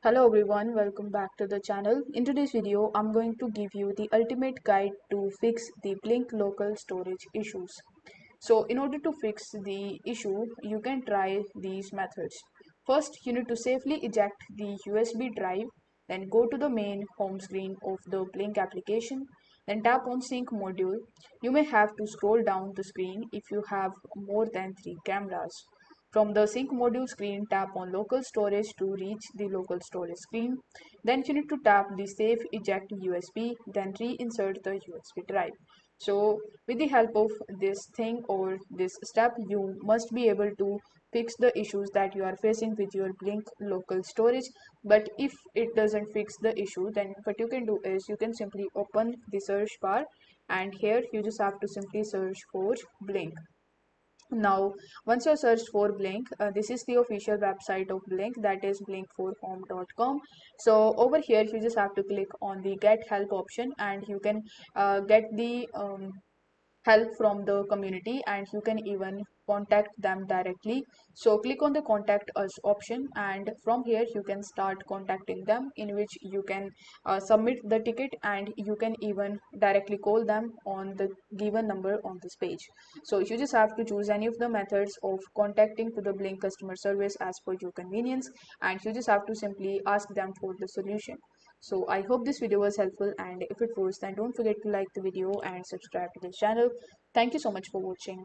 Hello everyone, welcome back to the channel. In today's video, I'm going to give you the ultimate guide to fix the Blink local storage issues. So in order to fix the issue, you can try these methods. First, you need to safely eject the USB drive, then go to the main home screen of the Blink application, then tap on sync module. You may have to scroll down the screen if you have more than 3 cameras. From the sync module screen, tap on local storage to reach the local storage screen. Then you need to tap the save eject USB, then reinsert the USB drive. So with the help of this thing or this step, you must be able to fix the issues that you are facing with your Blink local storage. But if it doesn't fix the issue, then what you can do is you can simply open the search bar, and here you just have to simply search for Blink. Now, once you searched for Blink, this is the official website of Blink, that is blinkforhome.com. So over here, you just have to click on the Get Help option, and you can get the help from the community, and you can even contact them directly. So click on the contact us option, and from here you can start contacting them, in which you can submit the ticket, and you can even directly call them on the given number on this page. So you just have to choose any of the methods of contacting to the Blink customer service as per your convenience, and you just have to simply ask them for the solution. So I hope this video was helpful, and if it was, then don't forget to like the video and subscribe to this channel. Thank you so much for watching.